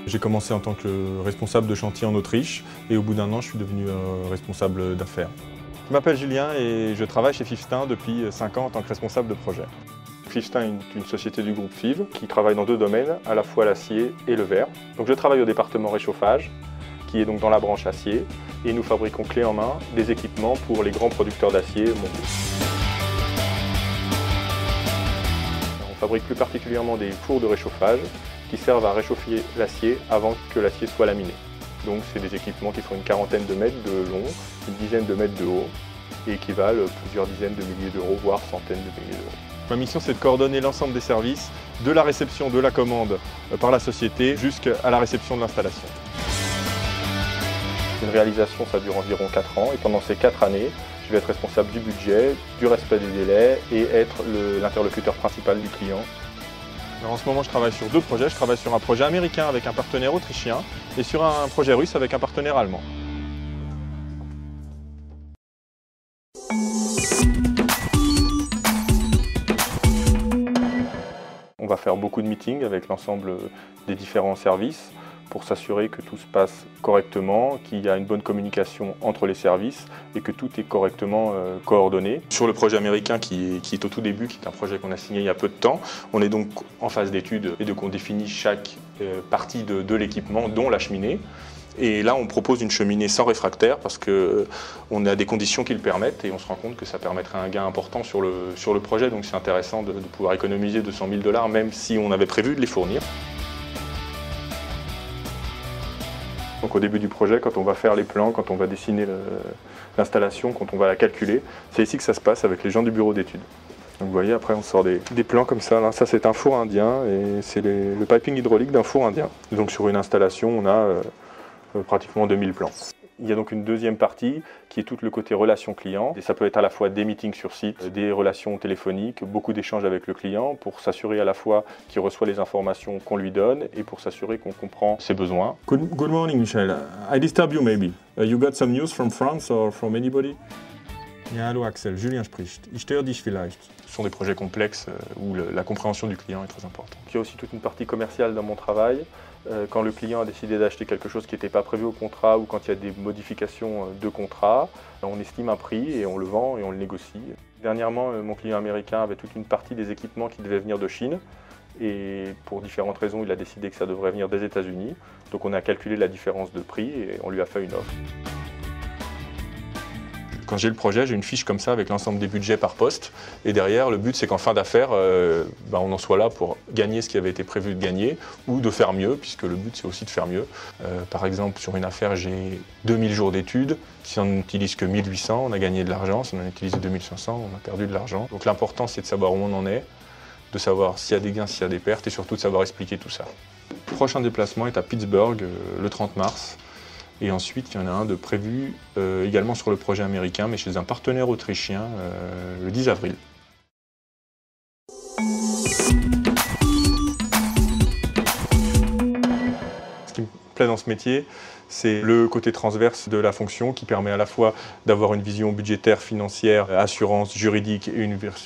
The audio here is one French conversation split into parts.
J'ai commencé en tant que responsable de chantier en Autriche et au bout d'un an, je suis devenu responsable d'affaires. Je m'appelle Julien et je travaille chez FIVE-STEIN depuis 5 ans en tant que responsable de projet. FIVE-STEIN est une société du groupe FIV qui travaille dans 2 domaines, à la fois l'acier et le verre. Donc je travaille au département réchauffage, qui est donc dans la branche acier, et nous fabriquons clé en main des équipements pour les grands producteurs d'acier mondiaux. On fabrique plus particulièrement des fours de réchauffage qui servent à réchauffer l'acier avant que l'acier soit laminé. Donc c'est des équipements qui font une quarantaine de mètres de long, une dizaine de mètres de haut et qui valent plusieurs dizaines de milliers d'euros, voire centaines de milliers d'euros. Ma mission, c'est de coordonner l'ensemble des services, de la réception de la commande par la société jusqu'à la réception de l'installation. Une réalisation, ça dure environ 4 ans et pendant ces 4 années, je vais être responsable du budget, du respect des délais et être l'interlocuteur principal du client. Alors en ce moment, je travaille sur 2 projets. Je travaille sur un projet américain avec un partenaire autrichien et sur un projet russe avec un partenaire allemand. On va faire beaucoup de meetings avec l'ensemble des différents services pour s'assurer que tout se passe correctement, qu'il y a une bonne communication entre les services et que tout est correctement coordonné. Sur le projet américain qui est au tout début, qui est un projet qu'on a signé il y a peu de temps, on est donc en phase d'étude et donc on définit chaque partie de l'équipement, dont la cheminée. Et là, on propose une cheminée sans réfractaire parce qu'on a des conditions qui le permettent et on se rend compte que ça permettrait un gain important sur le projet. Donc c'est intéressant de pouvoir économiser 200 000 $, même si on avait prévu de les fournir. Donc au début du projet, quand on va faire les plans, quand on va dessiner l'installation, quand on va la calculer, c'est ici que ça se passe avec les gens du bureau d'études. Donc vous voyez, après on sort des plans comme ça. Là, ça c'est un four indien et c'est le piping hydraulique d'un four indien. Donc sur une installation, on a pratiquement 2000 plans. Il y a donc une deuxième partie qui est tout le côté relation client. Et ça peut être à la fois des meetings sur site, des relations téléphoniques, beaucoup d'échanges avec le client pour s'assurer à la fois qu'il reçoit les informations qu'on lui donne et pour s'assurer qu'on comprend ses besoins. Good morning, Michel. I disturb you maybe. You got some news from France or from anybody? Ja, hallo Axel, Julien spricht. Ich störe dich vielleicht. Ce sont des projets complexes où la compréhension du client est très importante. Il y a aussi toute une partie commerciale dans mon travail. Quand le client a décidé d'acheter quelque chose qui n'était pas prévu au contrat ou quand il y a des modifications de contrat, on estime un prix et on le vend et on le négocie. Dernièrement, mon client américain avait toute une partie des équipements qui devaient venir de Chine et pour différentes raisons, il a décidé que ça devrait venir des États-Unis. Donc on a calculé la différence de prix et on lui a fait une offre. Quand j'ai le projet, j'ai une fiche comme ça avec l'ensemble des budgets par poste. Et derrière, le but, c'est qu'en fin d'affaires, on en soit là pour gagner ce qui avait été prévu de gagner ou de faire mieux, puisque le but, c'est aussi de faire mieux. Par exemple, sur une affaire, j'ai 2000 jours d'études. Si on n'utilise que 1800, on a gagné de l'argent. Si on en utilise 2500, on a perdu de l'argent. Donc l'important, c'est de savoir où on en est, de savoir s'il y a des gains, s'il y a des pertes, et surtout de savoir expliquer tout ça. Le prochain déplacement est à Pittsburgh, le 30 mars. Et ensuite, il y en a un de prévu également sur le projet américain, mais chez un partenaire autrichien, le 10 avril. Ce qui me plaît dans ce métier, c'est le côté transverse de la fonction qui permet à la fois d'avoir une vision budgétaire, financière, assurance, juridique et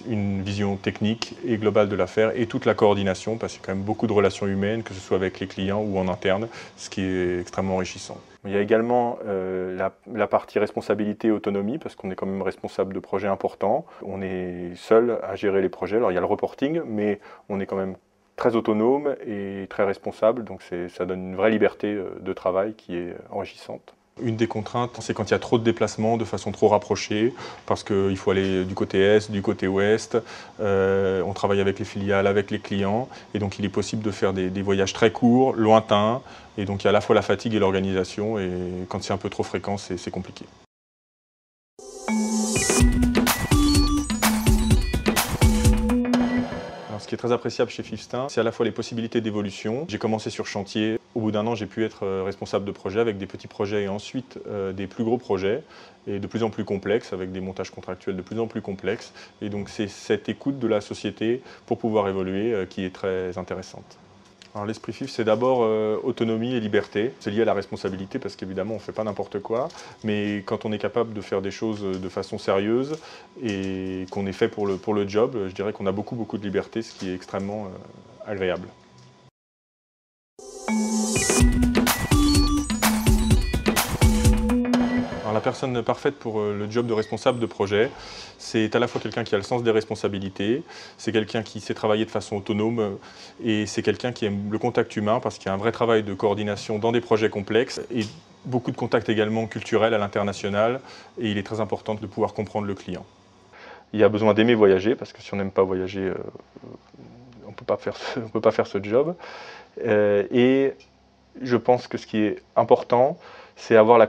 une vision technique et globale de l'affaire et toute la coordination parce qu'il y a quand même beaucoup de relations humaines, que ce soit avec les clients ou en interne, ce qui est extrêmement enrichissant. Il y a également la partie responsabilité et autonomie parce qu'on est quand même responsable de projets importants. On est seul à gérer les projets. Alors il y a le reporting, mais on est quand même très autonome et très responsable, donc ça donne une vraie liberté de travail qui est enrichissante. Une des contraintes, c'est quand il y a trop de déplacements de façon trop rapprochée, parce qu'il faut aller du côté est, du côté ouest, on travaille avec les filiales, avec les clients, et donc il est possible de faire des voyages très courts, lointains, et donc il y a à la fois la fatigue et l'organisation, et quand c'est un peu trop fréquent, c'est compliqué. Ce qui est très appréciable chez FIVE-STEIN, c'est à la fois les possibilités d'évolution. J'ai commencé sur chantier. Au bout d'un an, j'ai pu être responsable de projet avec des petits projets et ensuite des plus gros projets et de plus en plus complexes, avec des montages contractuels de plus en plus complexes. Et donc c'est cette écoute de la société pour pouvoir évoluer qui est très intéressante. Alors l'esprit FIV, c'est d'abord autonomie et liberté. C'est lié à la responsabilité parce qu'évidemment, on ne fait pas n'importe quoi. Mais quand on est capable de faire des choses de façon sérieuse et qu'on est fait pour le job, je dirais qu'on a beaucoup de liberté, ce qui est extrêmement agréable. Alors, la personne parfaite pour le job de responsable de projet, c'est à la fois quelqu'un qui a le sens des responsabilités, c'est quelqu'un qui sait travailler de façon autonome et c'est quelqu'un qui aime le contact humain parce qu'il y a un vrai travail de coordination dans des projets complexes et beaucoup de contacts également culturels à l'international et il est très important de pouvoir comprendre le client. Il y a besoin d'aimer voyager parce que si on n'aime pas voyager, on ne peut pas faire ce job. Et je pense que ce qui est important, c'est avoir la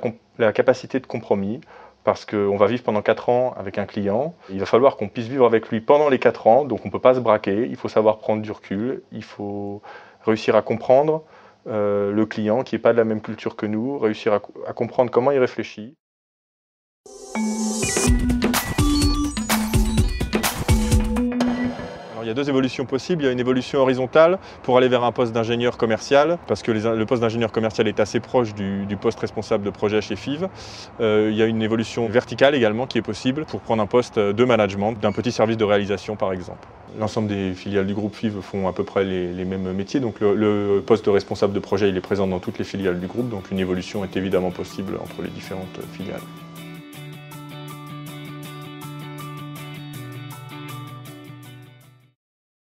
capacité de compromis, parce qu'on va vivre pendant 4 ans avec un client. Il va falloir qu'on puisse vivre avec lui pendant les 4 ans, donc on ne peut pas se braquer, il faut savoir prendre du recul, il faut réussir à comprendre le client qui n'est pas de la même culture que nous, réussir à comprendre comment il réfléchit. Il y a 2 évolutions possibles. Il y a une évolution horizontale pour aller vers un poste d'ingénieur commercial, parce que le poste d'ingénieur commercial est assez proche du poste responsable de projet chez FIV. Il y a une évolution verticale également qui est possible pour prendre un poste de management d'un petit service de réalisation par exemple. L'ensemble des filiales du groupe FIV font à peu près les mêmes métiers, donc le poste de responsable de projet il est présent dans toutes les filiales du groupe, donc une évolution est évidemment possible entre les différentes filiales.